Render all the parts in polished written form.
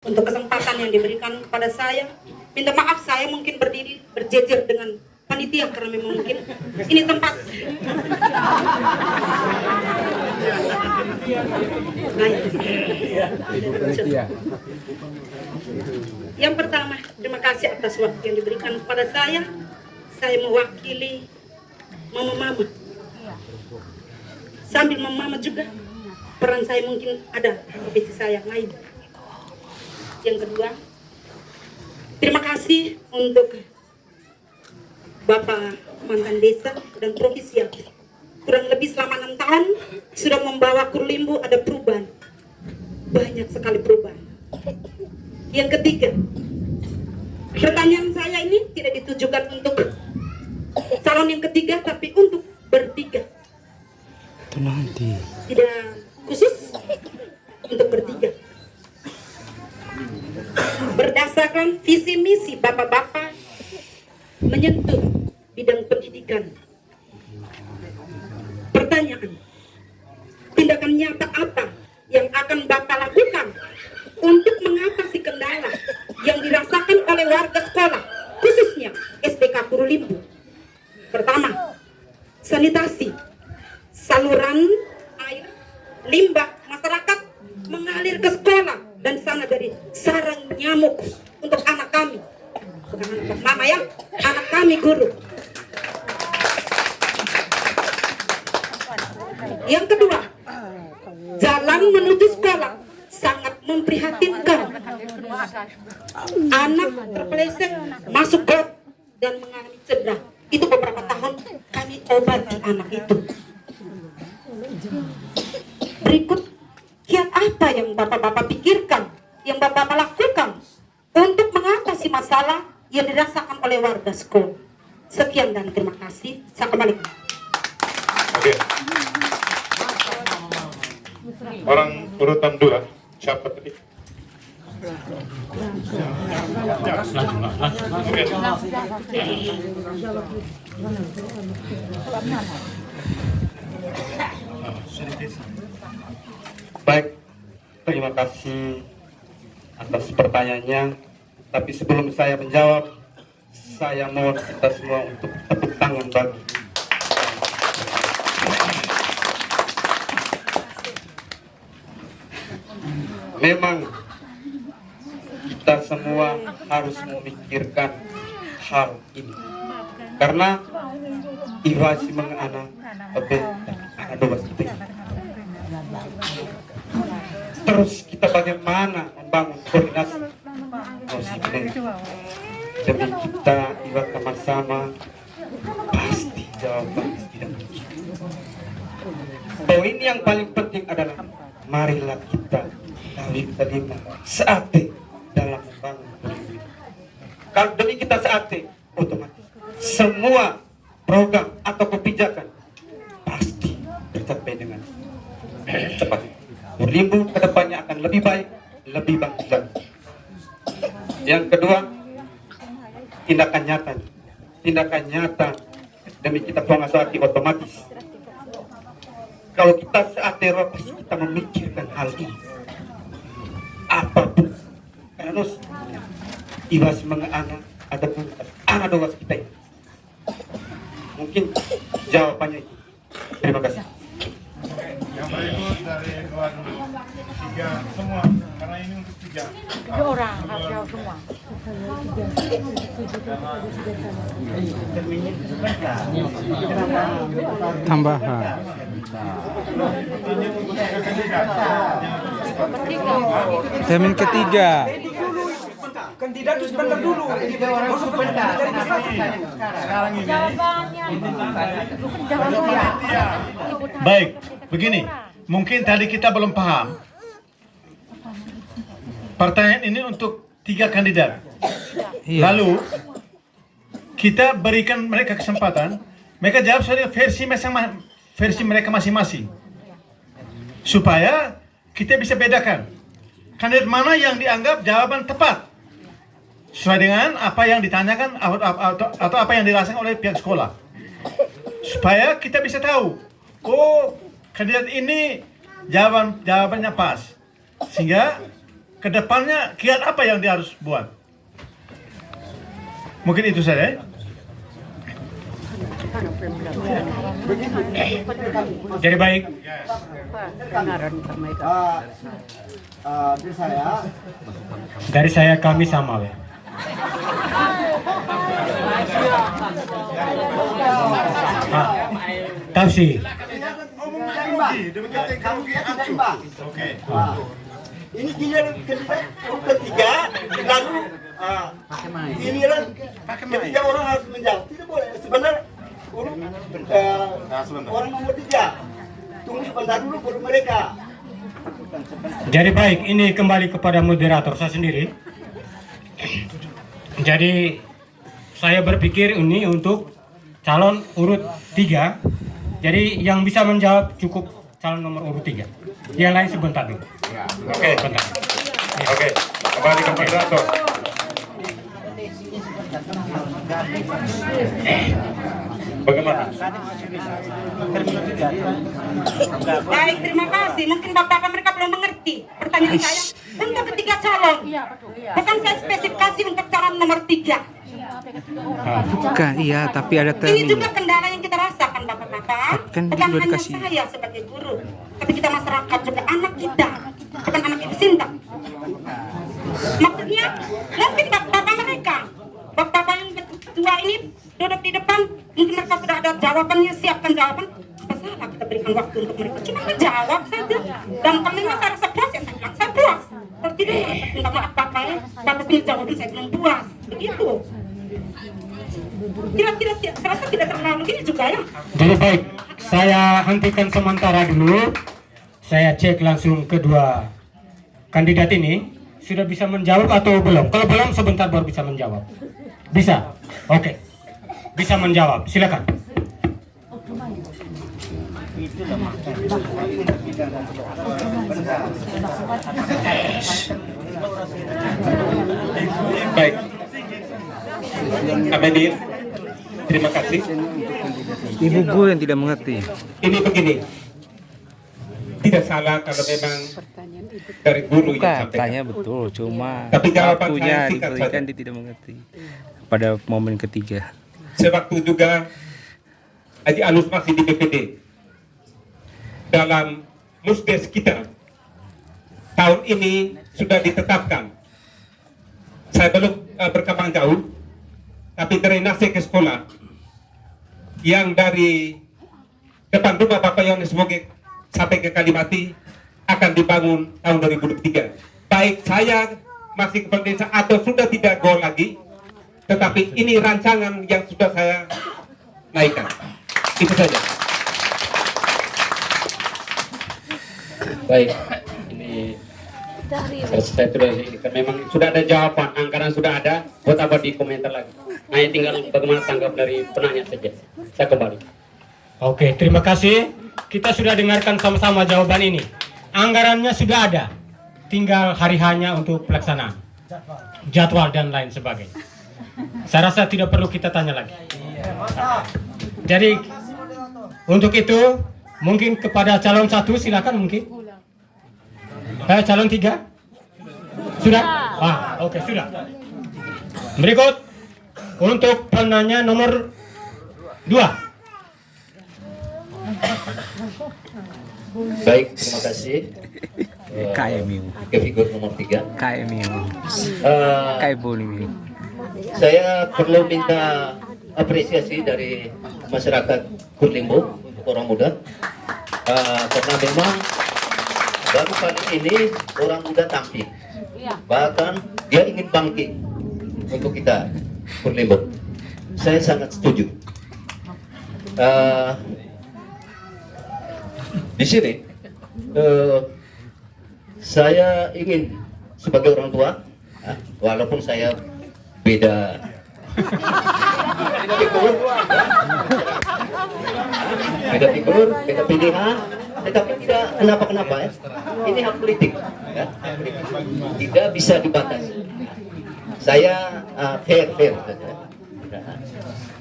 untuk kesempatan yang diberikan kepada saya. Minta maaf saya mungkin berdiri berjejer dengan panitia karena memang mungkin ini tempat. Baik. Yang pertama, terima kasih atas waktu yang diberikan kepada saya. Saya mewakili mama-mama. Sambil mama juga, peran saya mungkin ada profesi saya lain. Yang kedua, terima kasih untuk Bapak mantan desa dan provisial. Kurang lebih selama 6 tahun sudah membawa Kurlimbu ada perubahan. Banyak sekali perubahan. Yang ketiga, pertanyaan saya ini tidak ditujukan untuk calon yang ketiga, tapi untuk bertiga. Itu nanti. Tidak khusus untuk bertiga. Berdasarkan visi misi bapak-bapak menyentuh bidang pendidikan. Pertanyaan, tindakan nyata apa yang akan Bapak lakukan untuk mengatasi kendala yang dirasakan oleh warga sekolah, khususnya SDK Kurlimbu? Pertama, sanitasi. Saluran air limbah masyarakat mengalir ke sekolah dan sana dari sarang nyamuk untuk anak kami. Bukan anak mama ya, anak kami guru. Yang kedua, jalan menuju sekolah sangat memprihatinkan. Anak terpeleset masuk got dan mengalami cedera. Itu beberapa tahun kami obati anak itu. Berikut, kiat apa yang bapak-bapak pikirkan, yang bapak-bapak lakukan untuk mengatasi masalah yang dirasakan oleh warga sekolah? Sekian dan terima kasih. Saya kembali. Oke. Orang urutan 2, siapa tadi? Oke. Baik, terima kasih atas pertanyaannya. Tapi sebelum saya menjawab, saya mohon kita semua untuk tepuk tangan bagi. Memang kita semua harus memikirkan hal ini, karena iwasi mengana anak doa kita. Terus kita bagaimana membangun koordinasi demi kita iwa sama-sama, pasti jawabannya tidak mungkin. Poin yang paling penting adalah marilah kita terima seate dalam membangun koordinasi. Kalau demi kita seate, otomatis semua program atau kebijakan pasti tercapai dengan cepat. Kurlimbu kedepannya akan lebih baik, lebih bagus lagi. Yang kedua, tindakan nyata. Tindakan nyata demi kita pengasati otomatis. Kalau kita saat teror, pasti kita memikirkan hal ini. Apapun, karena ibas menganak ataupun anak doa kita ini. Mungkin jawabannya itu. Terima kasih. Yang berikut dari keluar dulu. 3 semua, karena ini untuk 3. 7 orang harus jawab semua. Tambahan. Termin ketiga. Kandidat itu sebentar dulu. Sekarang ini. Jawabannya. Baik, begini. Mungkin tadi kita belum paham. Pertanyaan ini untuk 3 kandidat. Iya. Lalu kita berikan mereka kesempatan. Mereka jawab soal versi mereka masing-masing. Supaya kita bisa bedakan kandidat mana yang dianggap jawaban tepat sesuai dengan apa yang ditanyakan atau apa yang dirasakan oleh pihak sekolah. Supaya kita bisa tahu, oh kandidat ini jawabannya pas, sehingga kedepannya kiat apa yang dia harus buat. Mungkin itu saja. Jadi baik, dari saya kami sama ya. Tahu sih. Oke. Ini giliran ketiga, lalu giliran ketiga orang harus menjawab. Tidak boleh. Sebenarnya orang nomor 3 tunggu sebentar dulu baru mereka. Jadi baik, ini kembali kepada moderator saya sendiri. Jadi saya berpikir ini untuk calon urut 3. Jadi yang bisa menjawab cukup calon nomor urut 3. Yang lain sebentar dulu. Oke. Sebentar. Oke. Kembali ke moderator. Bagaimana? Baik, terima kasih. Mungkin Bapak mereka belum mengerti pertanyaan saya. Untuk ketiga calon, bukan saya spesifikasi untuk calon nomor 3. Bukan, iya, tapi ada Ini termnya. juga kendala yang kita rasakan Bapak-Bapak. Kan Bukan udah hanya dikasih. saya sebagai guru, tapi kita masyarakat juga anak kita. Bukan anak ibu Sinta. Maksudnya, mungkin Bapak mereka, Bapak yang tua ini duduk di depan, mungkin mereka sudah ada jawabannya, siapkan jawaban. Apa salah kita berikan waktu untuk mereka? Cuma menjawab saja. Dan kalau memang saya rasa puas, ya saya bilang saya puas. Kalau tidak, saya minta maaf Bapak ya. Bapak punya jawaban saya belum puas. Begitu. Tidak, saya rasa tidak terlalu ini juga ya. Jadi baik, saya hentikan sementara dulu. Saya cek langsung kedua kandidat ini sudah bisa menjawab atau belum. Kalau belum sebentar baru bisa menjawab. Bisa? Oke. Bisa menjawab. Silakan. Baik. Amedir, terima kasih. Ibu guru yang tidak mengerti. Ini begini. Tidak salah kalau memang dari guru yang Bukan, sampaikan. tanya betul, cuma Tapi jawaban waktunya saya singkat diberikan saja. dia tidak mengerti pada momen ketiga. Sewaktu juga Haji Anus masih di BPD. Dalam musdes kita tahun ini sudah ditetapkan. Saya belum berkembang jauh, tapi drainase ke sekolah yang dari depan rumah Bapak Yohanes Moge sampai ke Kalimati akan dibangun tahun 2023. Baik saya masih kepala desa atau sudah tidak go lagi, tetapi ini rancangan yang sudah saya naikkan. Itu saja. Baik, ini saya sudah kan memang sudah ada jawaban, anggaran sudah ada, buat apa di komentar lagi. Hanya tinggal bagaimana tanggap dari penanya saja. Saya kembali. Oke, terima kasih. Kita sudah dengarkan sama-sama jawaban ini. Anggarannya sudah ada. Tinggal hari hanya untuk pelaksanaan. Jadwal dan lain sebagainya. Saya rasa tidak perlu kita tanya lagi. Jadi, untuk itu, mungkin kepada calon 1 silakan mungkin. Calon 3? Sudah? Oke, sudah. Berikut, untuk penanya nomor 2. Baik, terima kasih. KMU. Ke figur nomor 3. KMU. KMU. Saya perlu minta apresiasi dari masyarakat Kurlimbo untuk orang muda, karena memang baru kali ini orang muda tampil, bahkan dia ingin bangkit untuk kita Kurlimbo. Saya sangat setuju. Di sini saya ingin sebagai orang tua, walaupun saya beda figur, beda pilihan, tetapi tidak kenapa ya. Ini hak politik, ya, hak politik. Tidak bisa dibatasi. Saya fair saja.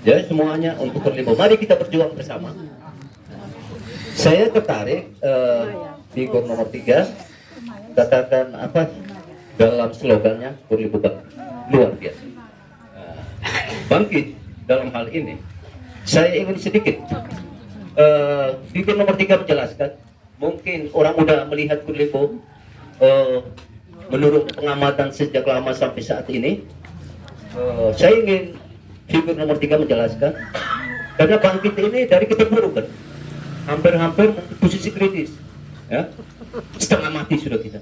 Jadi semuanya untuk Kurlimbo. Mari kita berjuang bersama. Saya tertarik figur nomor 3, katakan apa? dalam slogannya Kurlimbo Bangkit, luar biasa. Bangkit dalam hal ini, saya ingin sedikit figur nomor 3 menjelaskan. Mungkin orang muda melihat Kurlimbo menurut pengamatan sejak lama sampai saat ini. Saya ingin figur nomor 3 menjelaskan, karena Bangkit ini dari keterpurukan, hampir-hampir posisi kritis, ya, setengah mati sudah kita.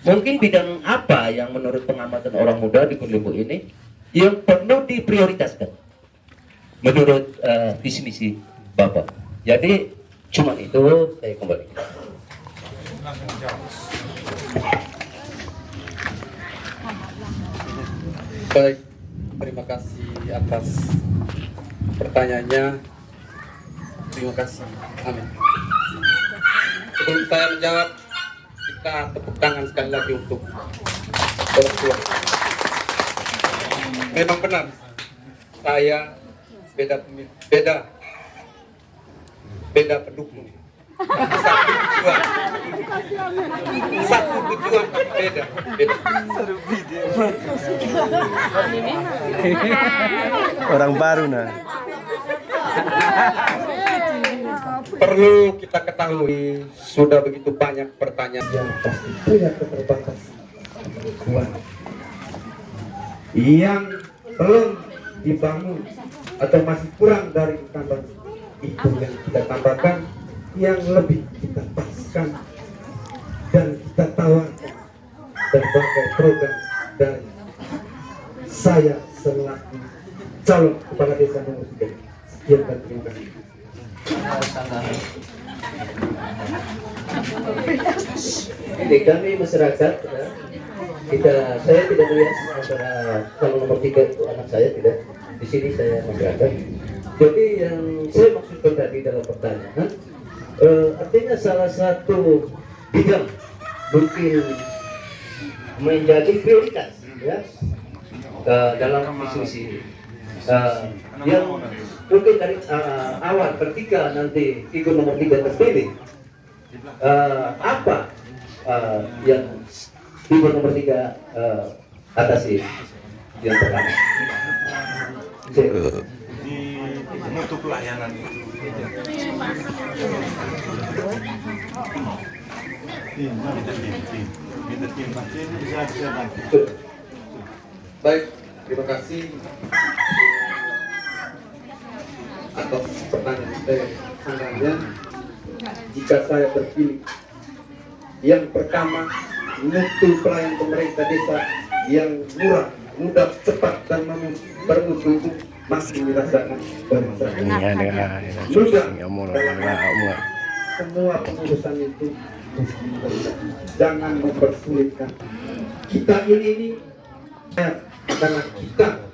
Mungkin bidang apa yang menurut pengamatan orang muda di Kurlimbo ini yang perlu diprioritaskan menurut visi misi Bapak? Jadi cuma itu, saya kembali. Baik, terima kasih atas pertanyaannya. Terima kasih. Amin. Sebelum saya menjawab, kita tepuk tangan sekali lagi untuk orang tua. Memang benar, saya beda pendukung. Satu tujuan tapi beda. Orang baru nah. Perlu kita ketahui, sudah begitu banyak pertanyaan yang pasti punya keterbatasan yang belum dibangun atau masih kurang dari tambah itu yang kita tambahkan, yang lebih kita paskan dan kita tawarkan berbagai program dari saya selaku calon kepala desa nomor 3. Sekian dan terima kasih. Jadi kami masyarakat, saya tidak melihat antara calon nomor 3 itu anak saya, tidak. Di sini saya masyarakat. Jadi yang saya maksudkan tadi dalam pertanyaan, artinya salah satu bidang mungkin menjadi prioritas, ya, dalam diskusi yang mungkin dari awal ketika nanti figur nomor 3 terpilih, apa yang figur nomor 3 atasi yang pertama? Mutu pelayanan itu. Baik, terima kasih atas pertanyaannya. Jika saya terpilih, yang pertama, mutu pelayan pemerintah desa yang murah, mudah, cepat dan bermutu masih dirasakan bermasalah. Mudah dalam semua pengurusan itu, jangan mempersulitkan. Kita ini karena kita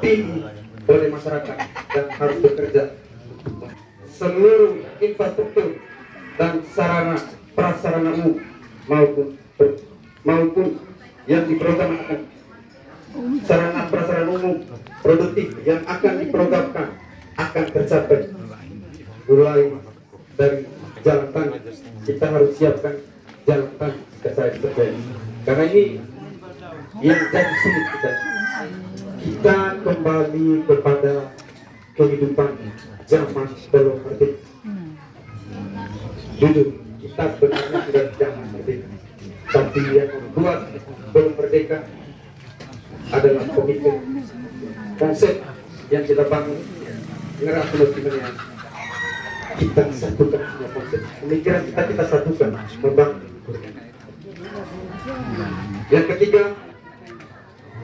dipilih oleh masyarakat dan harus bekerja. Seluruh infrastruktur dan sarana prasarana umum maupun yang diprogramkan, sarana prasarana umum produktif yang akan diprogramkan akan tercapai. Mulai dari jalan tangga, kita harus siapkan jalan tangga jika saya terjadi. Karena ini yang jadi sulit kita kembali kepada kehidupan zaman belum merdeka. Jujur, kita sebenarnya sudah zaman merdeka, tapi yang membuat belum merdeka adalah pemikiran, konsep yang kita bangun, ngerah filosofinya. Kita satukan semua konsep, pemikiran kita satukan, membangun. Yang ketiga,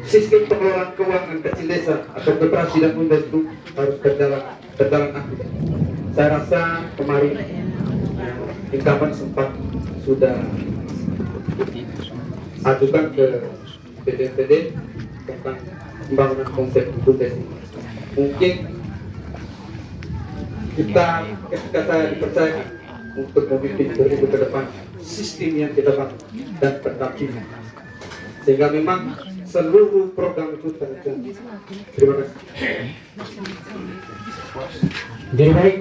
sistem pengelolaan keuangan kecil desa atau koperasi dan umum itu harus berjalan aktif. Saya rasa kemarin tingkatan sempat sudah ajukan ke BPPD tentang pembangunan konsep umum desa. Mungkin kita ketika saya dipercaya untuk memimpin 2000 ke depan, sistem yang kita bangun dan pendampingan, sehingga memang seluruh program itu terjadi. Terima kasih. Jadi baik,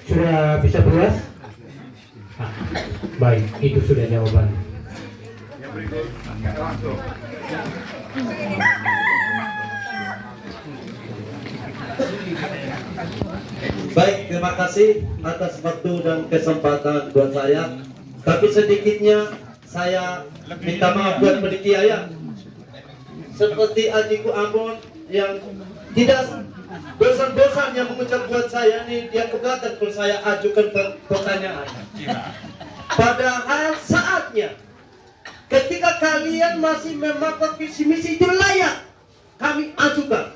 sudah bisa puas? Baik, itu sudah jawaban. Baik, terima kasih atas waktu dan kesempatan buat saya. Tapi sedikitnya saya minta maaf buat panitia ya. Seperti adikku Amon yang tidak bosan-bosan yang mengucap buat saya nih, dia keberatan kalau saya ajukan pertanyaan. Padahal saatnya ketika kalian masih memakai visi misi itu layak kami ajukan.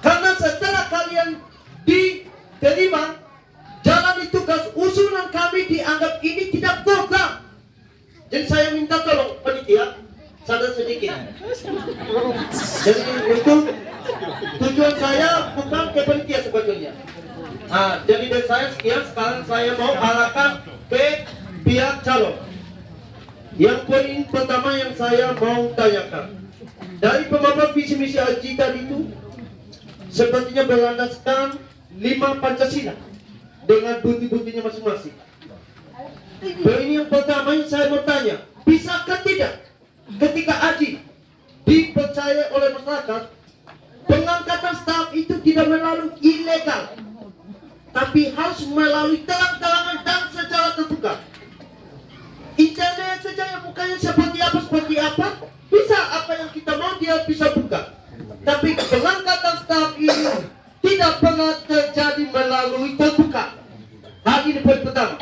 Karena setelah kalian diterima jalani tugas, usulan kami dianggap ini tidak program. Jadi saya minta tolong panitia sadar sedikit. Jadi untuk tujuan saya bukan ke panitia sebetulnya. Jadi dari saya sekian, sekarang saya mau arahkan ke pihak calon. Yang poin pertama yang saya mau tanyakan, dari pemaparan visi misi Aji tadi itu sepertinya berlandaskan 5 Pancasila dengan bukti-buktinya masing-masing. Poin yang pertama yang saya mau tanya, bisakah tidak ketika Aji dipercaya oleh masyarakat, pengangkatan staf itu tidak melalui ilegal, tapi harus melalui terang-terangan dan secara terbuka. Internet saja yang bukanya seperti apa, bisa apa yang kita mau dia bisa buka. Tapi pengangkatan staf ini tidak pernah terjadi melalui terbuka. Hal ini poin pertama.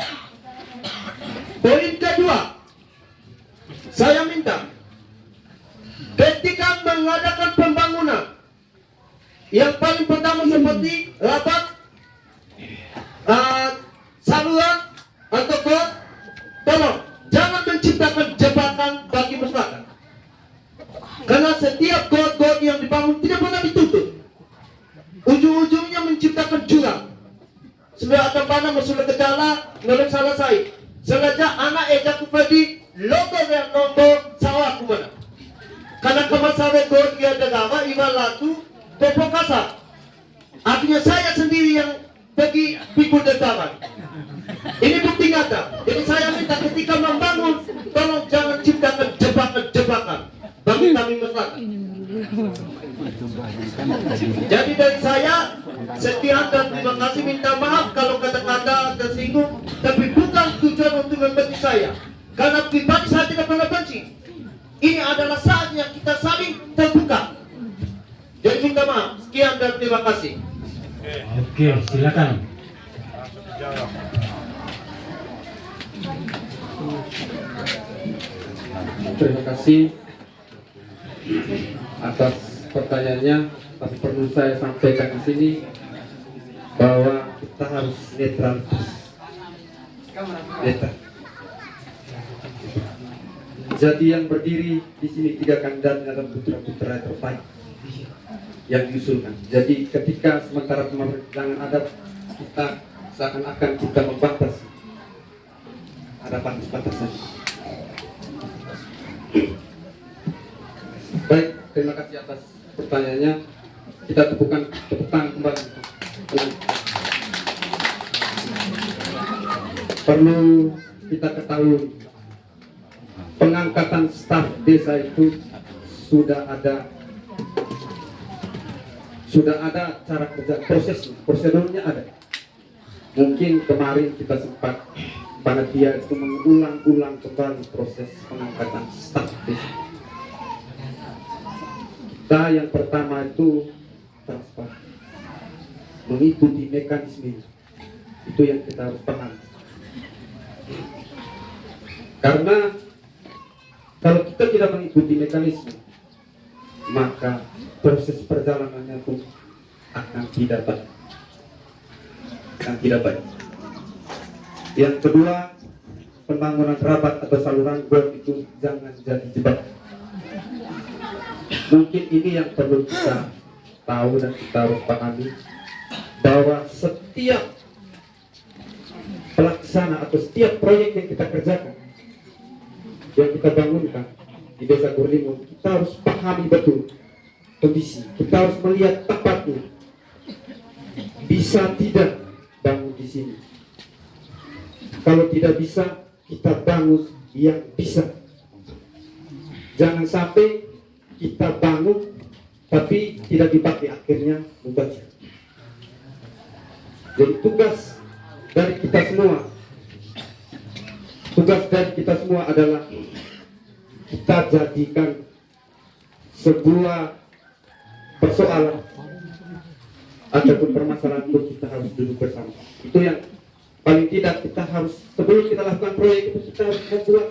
Poin kedua, saya minta ketika mengadakan pembangunan, yang paling pertama seperti rapat saluran atau got, tolong jangan menciptakan jebakan bagi masyarakat. Karena setiap got-got yang dibangun tidak pernah ditutup, ujung-ujungnya menciptakan jurang. Sebenarnya akan mana masuk ke jala, ngelak salah saya. Sengaja anak eja kupadi logo yang nombor sawah kumana. Karena kemasawe got dia dagama iba latu tepok kasar. Artinya saya sendiri yang pergi pikul dataran. Ini bukti nyata. Jadi saya minta ketika membangun, tolong jangan ciptakan jebakan-jebakan bagi kami masyarakat. Jadi dari saya sekian dan terima kasih, minta maaf kalau kata-kata tersinggung, tapi bukan tujuan untuk membenci saya. Karena pribadi saya tidak pernah benci. Ini adalah saatnya kita saling terbuka. Jadi minta maaf. Sekian dan terima kasih. Oke, silakan. Terima kasih atas pertanyaannya, tapi perlu saya sampaikan di sini bahwa kita harus netral. Jadi yang berdiri di sini 3 kandidat adalah putra-putra terbaik yang diusulkan. Jadi ketika sementara pemerintahan adat, kita seakan-akan kita membatasi, ada batas-batasan. Baik, terima kasih atas pertanyaannya. Kita tepuk tangan kembali. Perlu kita ketahui, pengangkatan staf desa itu sudah ada cara kerja, prosedurnya ada. Mungkin kemarin kita sempat panitia itu mengulang-ulang kembali proses pengangkatan staf desa. Kita yang pertama itu transparan, mengikuti mekanisme itu yang kita harus paham. Karena kalau kita tidak mengikuti mekanisme, maka proses perjalanannya pun akan tidak baik. Yang kedua, pembangunan rapat atau saluran got itu jangan jadi jebakan. Mungkin ini yang perlu kita tahu dan kita harus pahami, bahwa setiap pelaksana atau setiap proyek yang kita kerjakan, yang kita bangunkan di Desa Kurlimbo, kita harus pahami betul kondisi. Kita harus melihat tempatnya. Bisa tidak bangun di sini? Kalau tidak bisa, kita bangun yang bisa. Jangan sampai kita bangun tapi tidak dipakai, akhirnya membaca. Jadi tugas dari kita semua adalah kita jadikan sebuah persoalan ataupun permasalahan itu kita harus duduk bersama. Itu yang paling tidak kita harus, sebelum kita lakukan proyek itu, kita harus membuat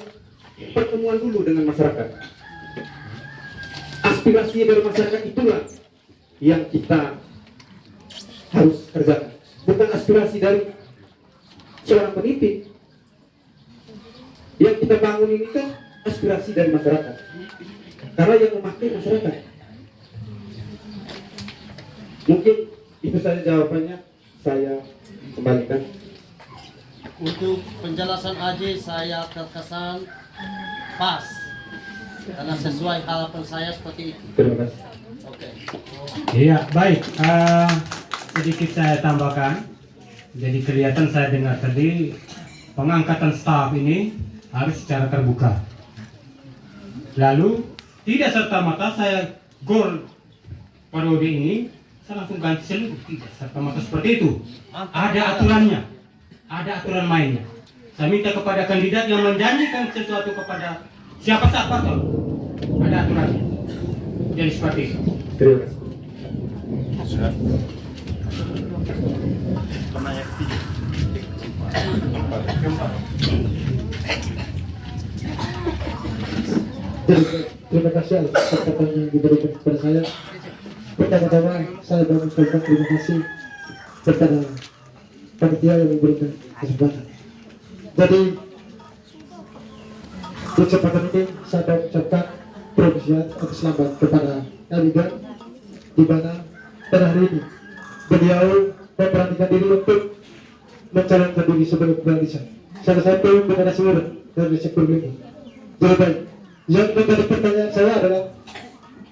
pertemuan dulu dengan masyarakat. Aspirasi dari masyarakat itulah yang kita harus kerjakan, bukan aspirasi dari seorang pemimpin. Yang kita bangun ini kan aspirasi dari masyarakat, karena yang memakai masyarakat. Mungkin itu saja jawabannya, saya kembalikan. Untuk penjelasan Aji saya terkesan pas, karena sesuai harapan saya seperti itu. Terima kasih. Oke. Iya, baik. Sedikit saya tambahkan. Jadi kelihatan saya dengar tadi pengangkatan staf ini harus secara terbuka. Lalu tidak serta-merta saya gol periode ini saya langsung ganti seluruh, tidak serta-merta seperti itu. Ada aturannya, ada aturan mainnya. Saya minta kepada kandidat yang menjanjikan sesuatu kepada siapa saja, ada aturannya. Jadi seperti itu. Terima kasih. Terima kasih atas kesempatan yang diberikan kepada saya. Pertama-tama saya mengucapkan terima kasih kepada panitia yang memberikan kesempatan. Jadi di kesempatan ini saya mengucapkan profesional atau selamat kepada Eligan, di mana pada hari ini beliau memberanikan diri untuk mencalonkan diri sebagai kepala desa, salah satu generasi muda dari sektor ini. Jadi baik, yang menjadi pertanyaan saya adalah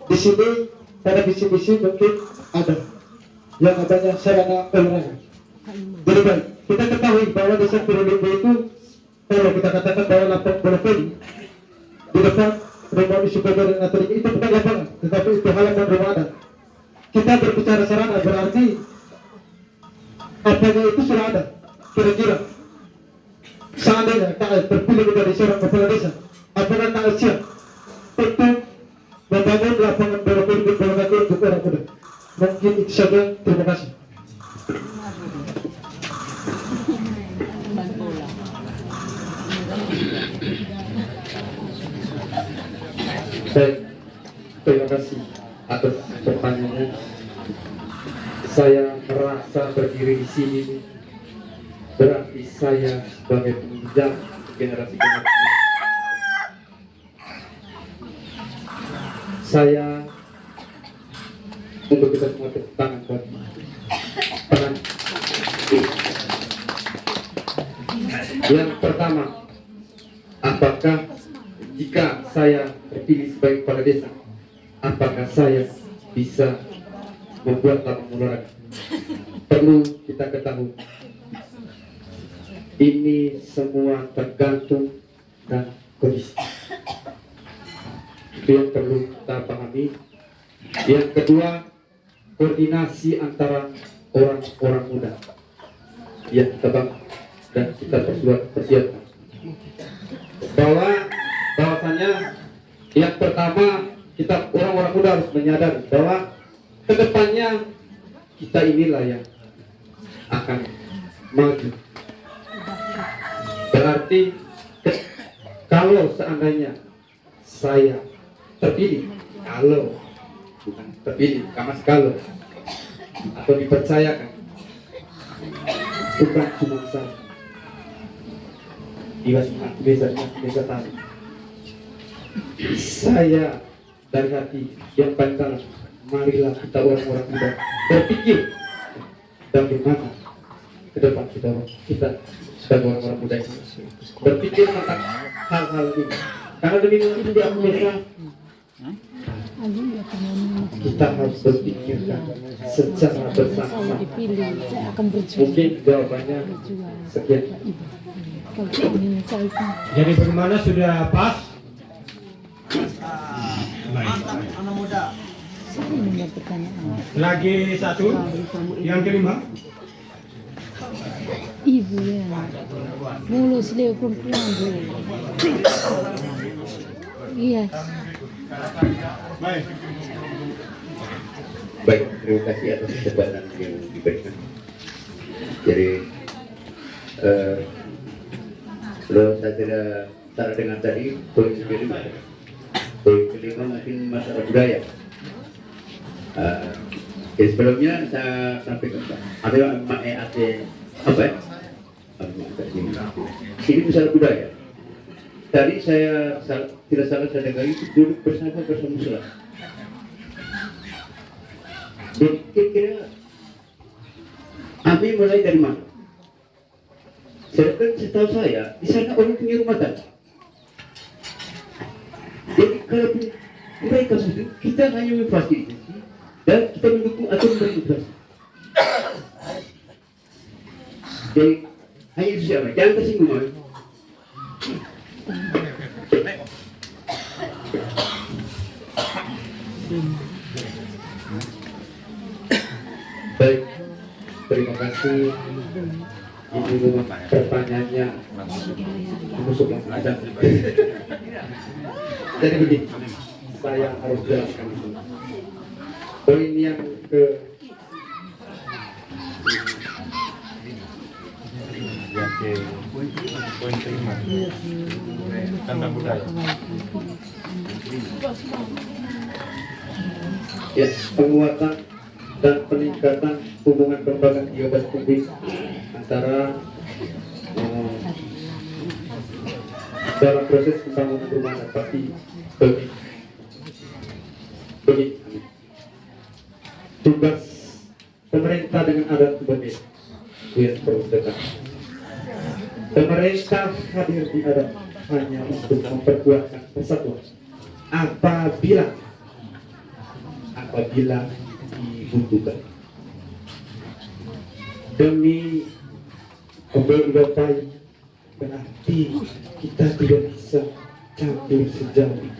di sini pada visi-visi mungkin ada yang namanya sarana olahraga. Jadi baik, kita ketahui bahwa desa Purwolimbo itu, kalau kita katakan bahwa lapang bola voli di depan rumah Isuboga dan Atletik itu bukan lapangan, tetapi itu halaman rumah adat. Kita berbicara sarana berarti apanya itu sudah ada. Kira-kira seandainya KL terpilih menjadi seorang kepala desa, apakah KL siap untuk membangun lapangan bola voli di bola kaki untuk orang muda? Mungkin itu saja. Terima kasih. Baik, terima kasih atas pertanyaannya. Saya merasa berdiri di sini berarti saya sebagai penunjang generasi-generasi. Saya untuk kita semua tepuk tangan buat peran. Yang pertama, apakah jika saya terpilih sebagai kepala desa, apakah saya bisa membuat lapangan olahraga? Perlu kita ketahui, ini semua tergantung dan kondisi. Itu yang perlu kita pahami. Yang kedua, koordinasi antara orang-orang muda yang kita bangun dan kita persiapkan. Bahwasanya yang pertama, kita orang-orang muda harus menyadari bahwa kedepannya kita inilah yang akan maju. Berarti kalau seandainya saya terpilih, kalau bukan terpilih, kalau atau dipercayakan, bukan cuma saya biasa tahu. Saya dari hati yang paling dalam, marilah kita orang-orang muda berpikir bagaimana ke depan kita sebagai orang-orang muda ini berpikir tentang hal-hal ini. Karena demi menjadi anggota desa, kita harus berpikirkan secara bersama-sama. Mungkin jawabannya sekian. Jadi bagaimana, sudah pas? Lagi satu, yang kelima. Ibu ya. Mulus dia perempuan bu. Iya. Baik, terima kasih atas kesempatan yang diberikan. Jadi, kalau saya tidak salah dengar tadi, poin kelima mungkin masalah budaya. Jadi sebelumnya saya sampaikan ada MAEAT apa ya? Ini masalah budaya. Tadi saya tidak salah saya dengar itu duduk bersama musyawarah. Jadi kira-kira Abi mulai dari mana? Sedangkan setahu saya di sana orang punya rumah tangga. Jadi kalau mereka sudah, kita hanya memfasilitasi dan kita mendukung atau berinvestasi. Jadi hanya itu siapa? Jangan tersinggung. Baik, terima kasih. Ini pertanyaannya masuk langsung aja. Jadi begini, saya harus jelaskan itu. Poin yang poin kelima tentang budaya. Ya, penguatan dan peningkatan hubungan pembangunan pejabat publik antara dalam proses pembangunan rumah dan pasti begini. Tugas pemerintah dengan adat berbeda. Yang perlu tekan. Pemerintah hadir di adat hanya untuk memperkuatkan persatuan. Apabila dibutuhkan demi kebaikan, berarti kita tidak bisa campur sejauh ini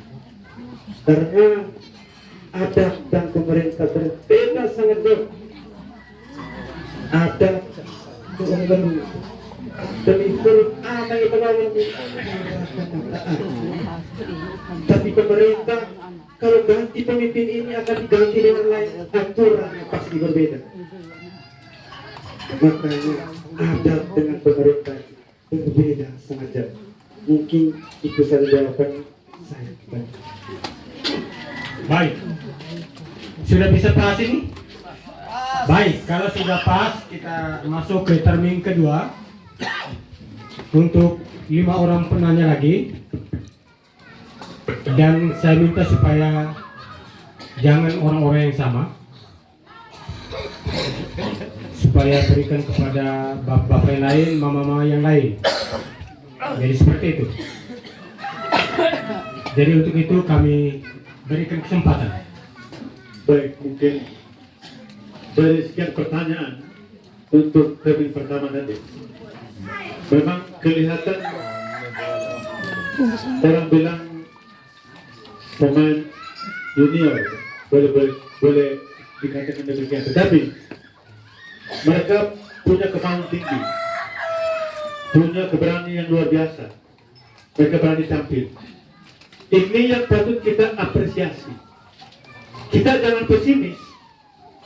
karena adat dan pemerintah berbeda sangat jauh. Adat demi huruf apa yang terlalu tapi pemerintah kalau ganti pemimpin ini akan diganti dengan lain, aturan yang pasti berbeda. Makanya adat dengan pemerintah berbeda sangat jauh. Mungkin itu saja jawaban saya. Baik, sudah bisa pas ini? Baik, kalau sudah pas kita masuk ke termin kedua. Untuk 5 orang penanya lagi. Dan saya minta supaya jangan orang-orang yang sama, supaya berikan kepada bapak-bapak yang lain, mama-mama yang lain. Jadi seperti itu. Jadi untuk itu kami berikan kesempatan. Baik, mungkin dari sekian pertanyaan untuk termin pertama nanti memang kelihatan orang bilang pemain junior boleh dikatakan demikian, tetapi mereka punya kemauan tinggi, punya keberanian yang luar biasa, mereka berani tampil. Ini yang patut kita apresiasi. Kita jangan pesimis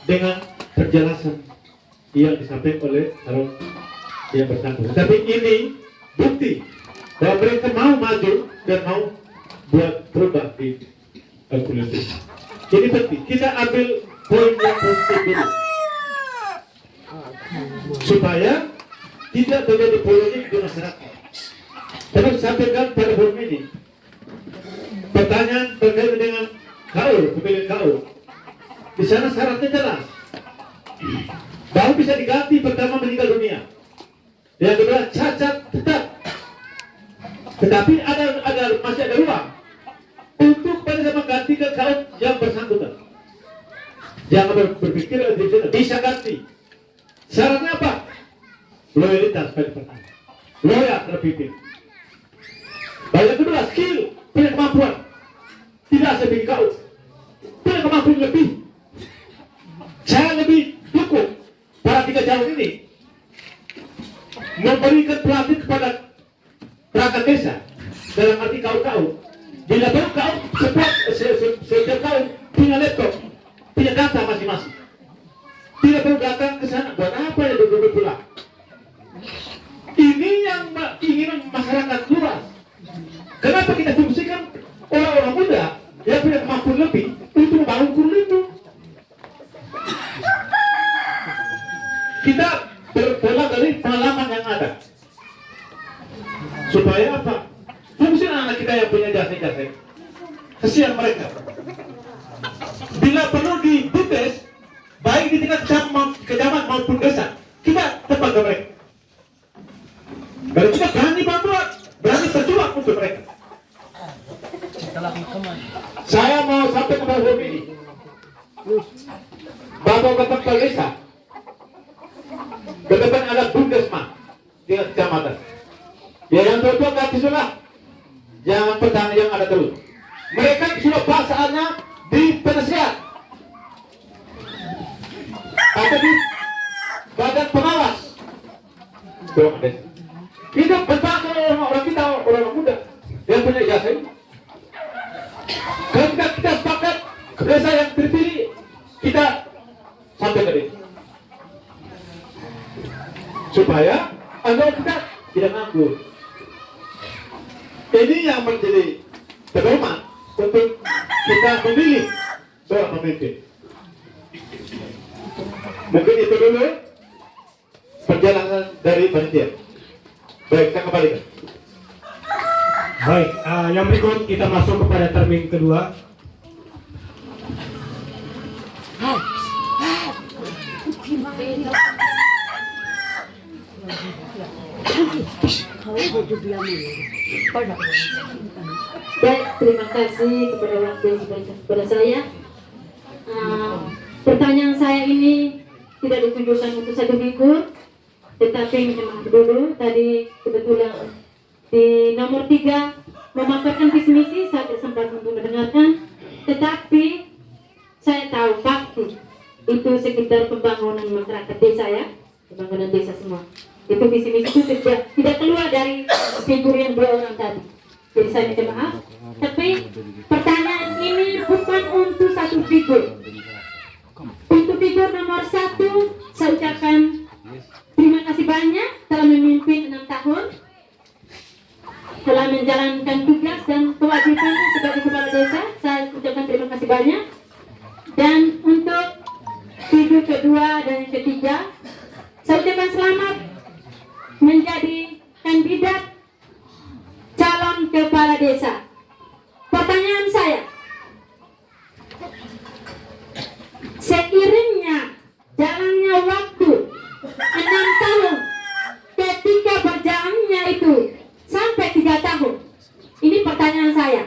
dengan penjelasan yang disampaikan oleh calon yang bersangkutan, tapi ini bukti bahwa mereka mau maju dan mau buat berubah di politik. Jadi penting kita ambil poin yang positif dulu supaya tidak terjadi polemik di masyarakat. Terus sampaikan pada forum ini pertanyaan terkait dengan KUR, pemilihan KUR. Di sana syaratnya jelas bahwa bisa diganti pertama meninggal dunia, yang kedua cacat tetap, tetapi masih ada ruang untuk pada menggantikan kaum yang bersangkutan. Jangan berpikir bisa ganti. Syaratnya apa? Loyalitas pada pertama, loyal terpimpin. Yang kedua skill, punya kemampuan, tidak seperti kau. punya kemampuan lebih. Saya lebih dukung para 3 calon ini memberikan pelatihan kepada perangkat desa dalam arti kau. Bila baru kau setiap kau punya laptop, punya data masing-masing. Tidak perlu datang ke sana. Buat apa ya duduk pulang? Ini yang keinginan masyarakat luas. Kenapa kita fungsikan orang-orang muda yang punya kemampuan lebih untuk membangun kurun itu? Kita bertolak dari pengalaman yang ada. Supaya apa? Fungsi anak kita yang punya jasa-jasa. Kesian mereka. Bila perlu dites, baik di tingkat kecamatan maupun desa, kita tepat ke mereka. Kalau kita berani bantuan, berani berjuang untuk mereka. Saya mau sampai kepada ini. Bapak-bapak kepala desa, ke depan ada Bundesman di kecamatan. Ya yang tua-tua kasih sudah, yang petani yang ada terus. Mereka sudah pelaksanaannya di penasihat atau di badan pengawas. Kita berpakai orang kita, orang muda yang punya ijazah ini. Ketika kita sepakat desa yang terpilih, kita sampai ke desa. Supaya agar kita tidak nganggur. Ini yang menjadi pedoman untuk kita memilih seorang pemimpin. Mungkin itu dulu perjalanan dari panitia. Baik, saya kembalikan. Baik, yang berikut kita masuk kepada termin kedua. Baik, terima kasih kepada waktu yang diberikan kepada saya. Pertanyaan saya ini tidak ditujukan untuk satu figur, tetapi minta maaf dulu. Tadi kebetulan di nomor 3 memaparkan visi misi, saya tidak sempat untuk mendengarkan. Tetapi saya tahu pasti itu sekitar pembangunan masyarakat desa ya, pembangunan desa semua. Itu visi misi itu tidak keluar dari figur yang 2 orang tadi. Jadi saya minta maaf. Tapi pertanyaan ini bukan untuk satu figur. Untuk figur nomor 1, saya ucapkan terima kasih banyak telah memimpin 6 tahun, telah menjalankan tugas dan kewajibannya sebagai kepala desa. Saya ucapkan terima kasih banyak. Dan untuk figur kedua dan yang ketiga, saya ucapkan selamat menjadi kandidat calon kepala desa. Pertanyaan saya, seiringnya jalannya waktu 6 tahun, ketika berjalannya itu sampai 3 tahun, ini pertanyaan saya,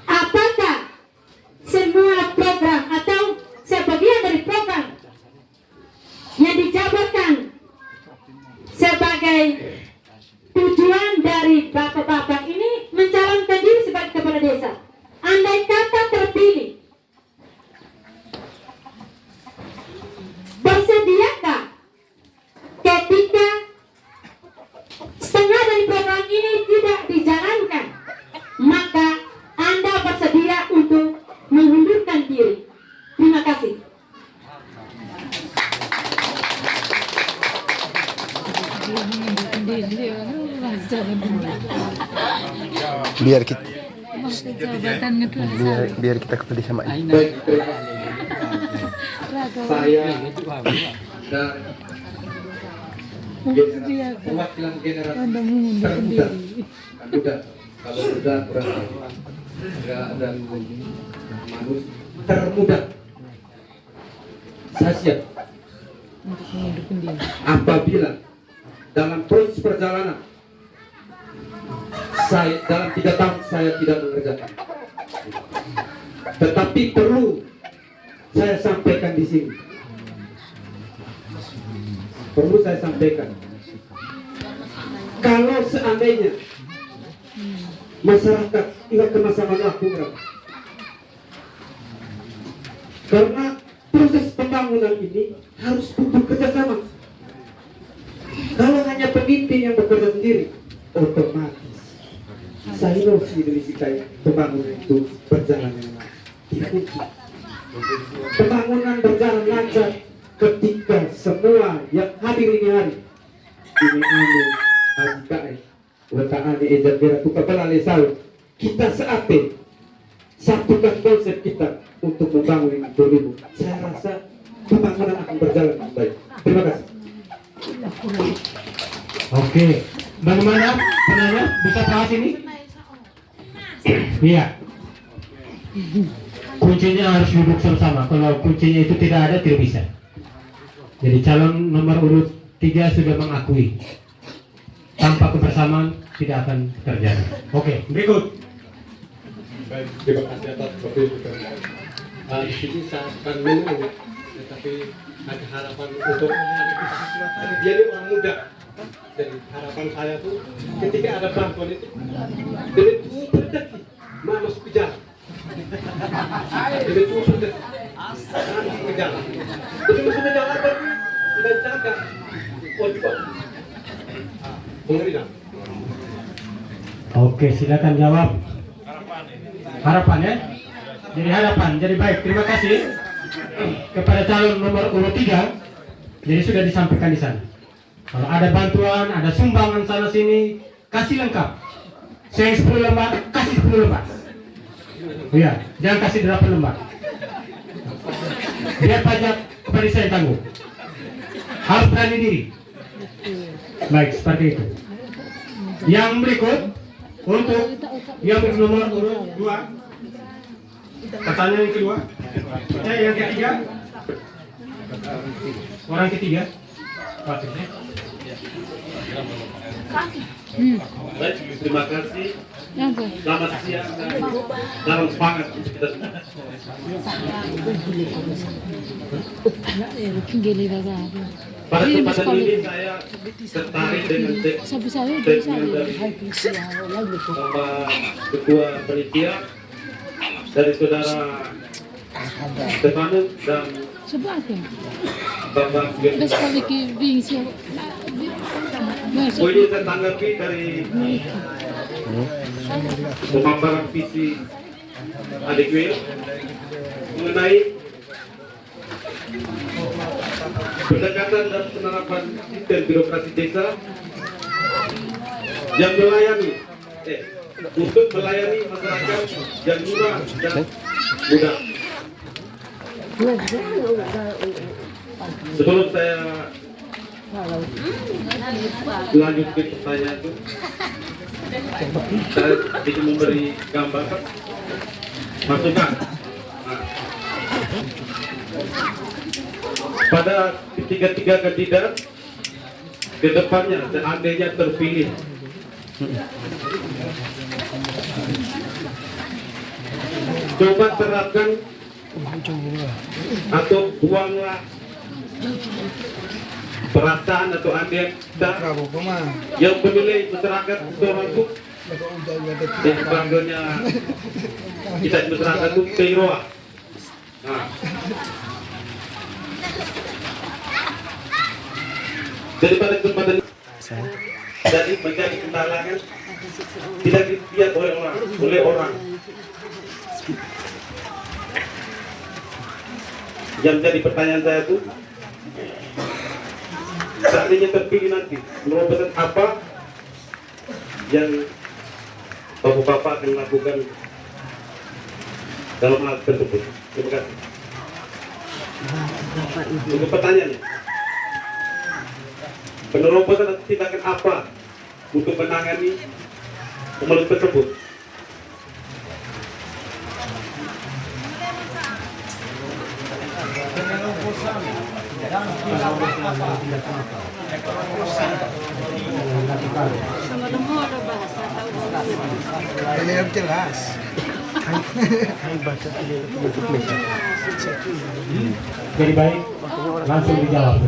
apakah semua program atau sebagian dari program yang dijabarkan sebagai tujuan dari bapak-bapak ini mencalonkan diri sebagai kepala desa, andai kata terpilih, bersediakah ketika setengah dari program ini tidak dijalankan, maka Anda bersedia untuk mengundurkan diri? Terima kasih. biar kita kembali sama ini. Baik, saya dan perwakilan generasi termuda. Muda, kalau muda berarti nggak ada manusia termuda. Saya siap apabila dalam proses perjalanan saya dalam 3 tahun saya tidak mengerjakan, tetapi perlu saya sampaikan di sini. Perlu saya sampaikan, kalau seandainya masyarakat tidak kena sama aku, Karena proses pembangunan ini harus butuh kerjasama. Kalau hanya pemimpin yang bekerja sendiri, otomatis silosi dari sikai pembangunan itu berjalan dengan lancar. Tidak mungkin. Pembangunan berjalan lancar ketika semua yang hadir ini hari ini anu ajikai wetane ejar bera tuka pelale sal kita seate satukan konsep kita untuk membangun ini 2000. Saya rasa pembangunan akan berjalan dengan baik. Terima kasih. Oke, bagaimana penanya bisa bahas ini? Iya. Kuncinya harus duduk sama-sama. Kalau kuncinya itu tidak ada, tidak bisa. Jadi calon nomor urut 3 sudah mengakui tanpa kebersamaan tidak akan terjadi. Oke, berikut. Baik, terima kasih atas waktu itu. Di sini saya akan menunggu, tetapi ada harapan untuk dia ini orang muda. Jadi harapan saya tuh ketika ada bantuan itu, jadi itu berdaki, masuk ke jalan. Jadi itu berdaki, masuk ke jalan. Jadi masuk ke jalan berarti kita jaga. Wajiban. Pengertian. Oke, silakan jawab. Harapan ya? Jadi harapan, jadi baik. Terima kasih kepada calon nomor urut 3. Jadi sudah disampaikan di sana. Kalau ada bantuan, ada sumbangan sana sini, kasih lengkap. Saya 10 lembar, kasih 10 lembar. Iya, jangan kasih 8 lembar. Biar pajak kepada saya tanggung. Harus berani diri. Baik, seperti itu. Yang berikut untuk yang nomor urut 2. Pertanyaan yang kedua. Yang ketiga. Orang ketiga. Baik, terima kasih. Selamat siang. Dalam semangat untuk kita semua. Pada kesempatan ini saya tertarik dengan statement dari Bapak Ketua Panitia dari Saudara Stefanus dan Bapak Poin yang saya tanggapi dari pemaparan visi Adik Wil mengenai pendekatan dan penerapan sistem birokrasi desa yang melayani untuk melayani masyarakat yang murah dan mudah. Sebelum saya lanjut ke pertanyaan itu, saya sedikit memberi gambar masukan. Pada tiga kandidat ke depannya seandainya terpilih, coba terapkan atau buanglah perasaan atau andil yang menilai masyarakat seorang itu dan sebagainya kita masyarakat itu keiroa. Nah, daripada kesempatan jadi menjadi kendala kan tidak dilihat oleh orang yang jadi pertanyaan saya itu seandainya terpilih nanti merupakan apa yang bapak-bapak akan lakukan dalam hal tersebut. Terima kasih. Untuk pertanyaannya, penerobosan atau tindakan apa untuk menangani pemilihan tersebut? Ini yang jelas. Jadi baik, langsung dijawab.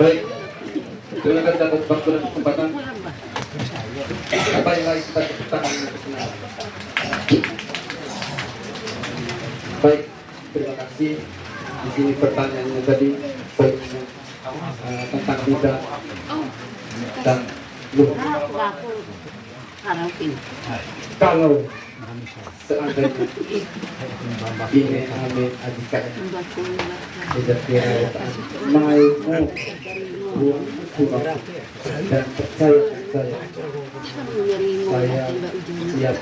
Baik, terima kasih atas waktu dan kesempatan. Apa yang lagi kita ceritakan? Baik, terima kasih. Di sini pertanyaannya tadi poinnya tentang muda dan luhur. Kalau seandainya ini ame adikan tidak kira mau buang surat dan percaya saya siap.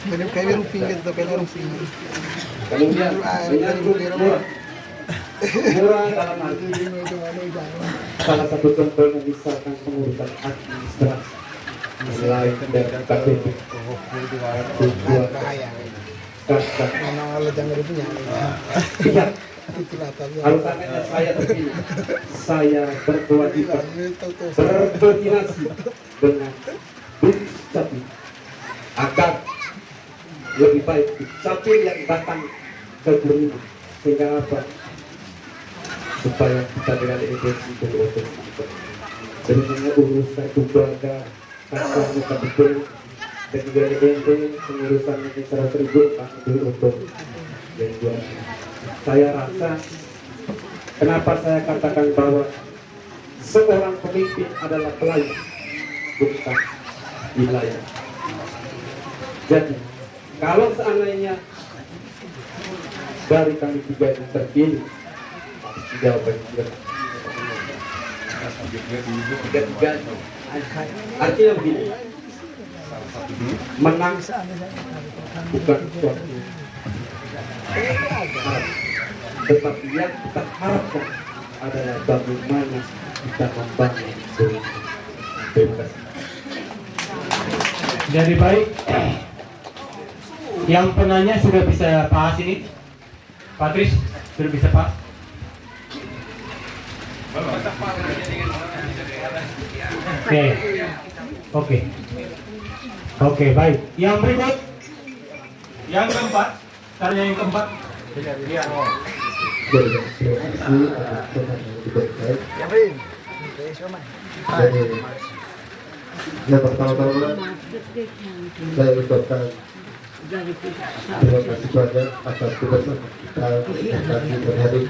Kayak biru pinggir tuh, kayak biru pinggir. Kemudian menyangkut murah dalam arti salah satu contohnya misalkan pengurusan administrasi selain dari KTP kata tidak alasannya saya begini, saya berkewajiban berkoordinasi dengan Dukcapil agar lebih baik Dukcapil yang datang ke Kurlimo sehingga apa, supaya kita dengan intensi berotot sebenarnya urus kartu keluarga kata muka betul dan juga ente pengurusan ini 100.000 kami untuk jadi dua. Saya rasa kenapa saya katakan bahwa seorang pemimpin adalah pelayan bukan wilayah. Jadi kalau seandainya dari kami tiga yang terpilih jawaban tiga artinya begini, menang bukan suatu tetapi yang kita harapkan adalah bagaimana kita membangun. Terima kasih. Jadi baik, yang penanya sudah bisa bahas ini, Patris sudah bisa bahas. Oke, baik. Yang berikut, yang keempat, tanya yang keempat. Yang pertama-tama saya ucapkan terima kasih banyak atas kebersamaan kita kami hari.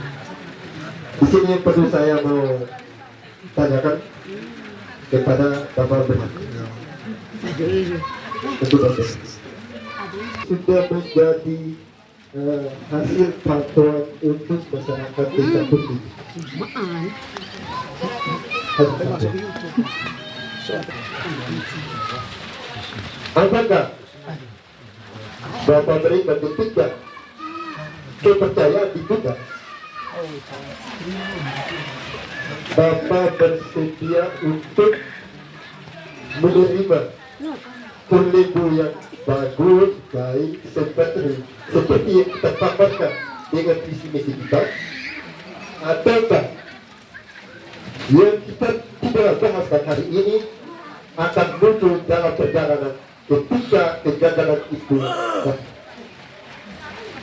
Di sini yang perlu saya mau tanyakan kepada Bapak Benar. Tentu saja sudah menjadi hasil pantauan untuk masyarakat desa Kurlimo. Apakah Bapak berikan ketika kepercayaan juga Bapak bersedia untuk menerima Kurlimo yang bagus, baik, seperti yang kita paparkan dengan visi misi kita, ataukah yang kita tidak bahaskan hari ini akan muncul dalam perjalanan ketika kegagalan itu.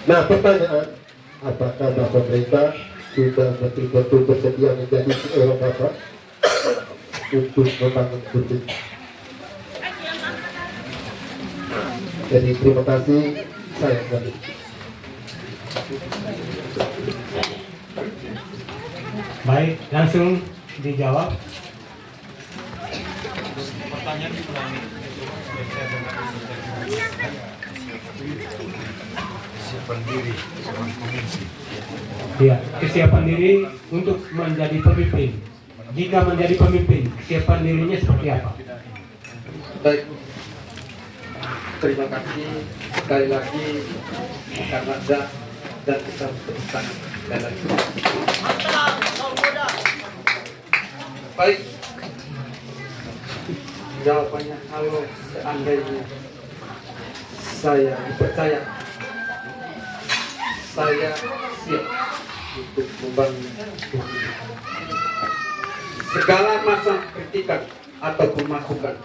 Nah, pertanyaan, apakah Bapak mereka sudah betul-betul bersedia menjadi seorang Bapak untuk membangun Kurlimo? Jadi terima kasih, saya kembali. Baik, langsung dijawab. Pertanyaan diulangi. Kesiapan diri seorang pemimpin. Iya, kesiapan diri untuk menjadi pemimpin. Jika menjadi pemimpin, kesiapan dirinya seperti apa? Baik, terima kasih sekali lagi karena dan kita berpesan dalam baik. Jawabannya, kalau seandainya saya dipercaya, saya siap untuk membangun segala macam kritikan ataupun masukan.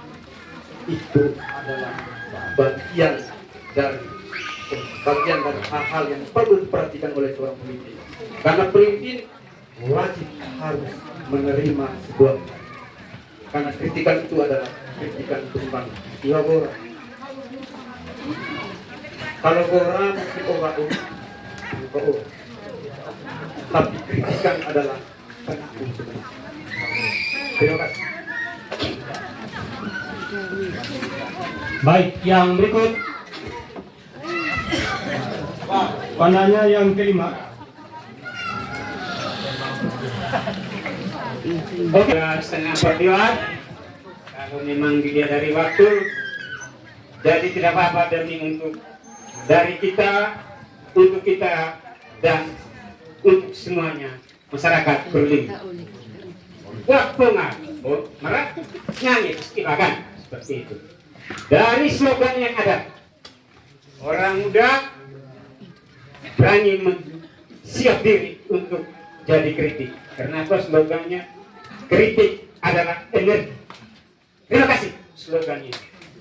Itu adalah bagian dari hal-hal yang perlu diperhatikan oleh seorang pemimpin. Karena pemimpin wajib harus menerima sebuah, karena kritikan itu adalah kritikan untuk membangun. Kalau orang berubah. Tapi kritikan adalah penanggung semua. Terima kasih. Baik, yang berikut panahnya yang kelima. Oke, setengah 4 kalau memang dilihat dari waktu, jadi tidak apa-apa demi untuk dari kita, untuk kita dan untuk semuanya masyarakat Berling. Waktu merah nyanyi silakan seperti itu. Dari slogan yang ada, orang muda berani siap diri untuk jadi kritik. Karena apa slogannya? Kritik adalah energi. Terima kasih slogannya.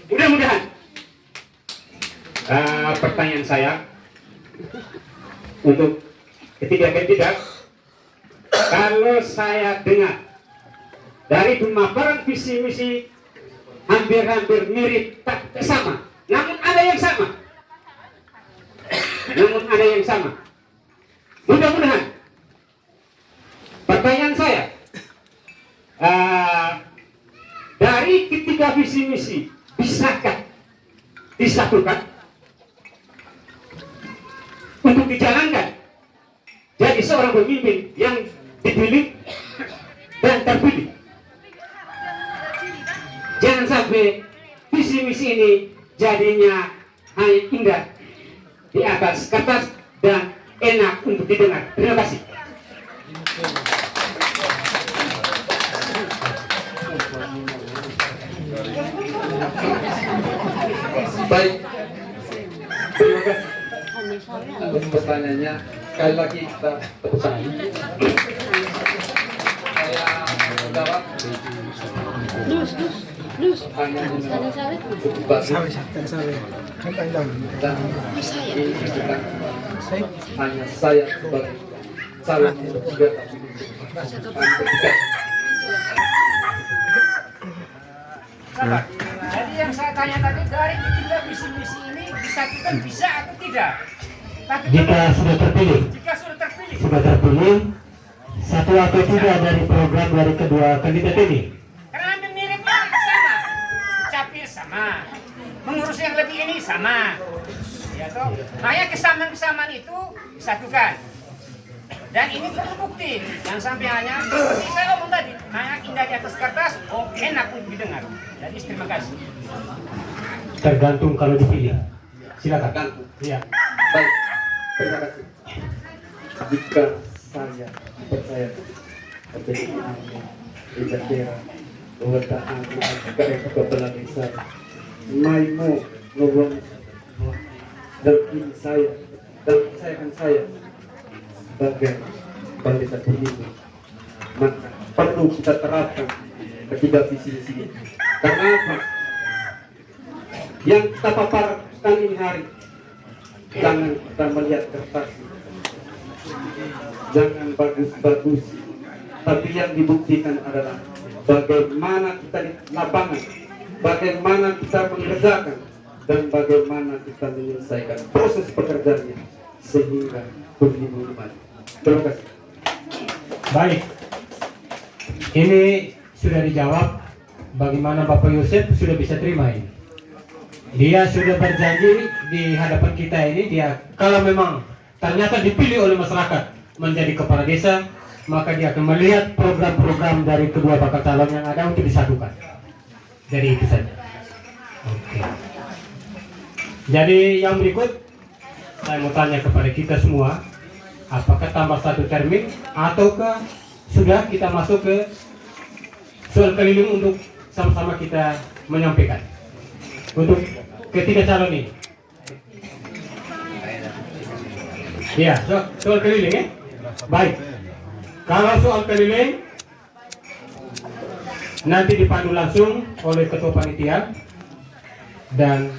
Mudah-mudahan pertanyaan saya untuk ketiga kandidat, kalau saya dengar dari pemaparan visi misi hampir-hampir mirip, tak sama, namun ada yang sama. Mudah-mudahan pertanyaan saya, dari ketiga visi misi bisakah disatukan untuk dijalankan jadi seorang pemimpin yang dipilih dan terpilih? Jangan sampai visi misi ini jadinya hanya indah di atas kertas dan enak untuk didengar. Terima kasih. Baik, terima kasih atas pertanyaannya. Sekali lagi kita tepuk tangan. Saya menjawab pertanyaannya cukup bagus dan ini bukan hanya saya sebagai calon yang juga Jadi yang saya tanya tadi, dari ketiga visi misi ini disatukan bisa atau tidak? Tapi jika sudah terpilih, satu atau tidak dari program dari kedua kandidat ini? Karena hampir miripnya sama, capil sama, mengurus yang lebih ini sama, ya toh. Makanya kesamaan itu disatukan. Dan ini terbukti, yang sampai hanya seperti saya ngomong tadi, hanya indah di atas kertas, enak untuk didengar. Jadi terima kasih. Tergantung kalau dipilih. Silakan. Iya. Baik, terima kasih. Jika saya percaya kebenarannya di daerah kewetaan dari kepala desa, maimu ngomong dan ini saya dan saya sebagai kepala desa Berling, maka perlu kita terapkan ketiga visi misi. Karena apa? Yang kita paparkan ini hari, jangan kita melihat kertas, jangan bagus-bagus, tapi yang dibuktikan adalah bagaimana kita di lapangan, bagaimana kita mengerjakan, dan bagaimana kita menyelesaikan proses pekerjaannya sehingga Berling maju. Terima kasih. Baik, ini sudah dijawab. Bagaimana Bapak Yosef sudah bisa terima ini? Dia sudah berjanji di hadapan kita ini, dia kalau memang ternyata dipilih oleh masyarakat menjadi kepala desa, maka dia akan melihat program-program dari kedua bakal calon yang ada untuk disatukan. Jadi itu saja. Oke. Jadi yang berikut, saya mau tanya kepada kita semua, apakah tambah satu termin ataukah sudah kita masuk ke soal keliling untuk sama-sama kita menyampaikan untuk ketiga calon ini? Ya, soal keliling ya. Baik. Kalau soal keliling nanti dipandu langsung oleh ketua panitia dan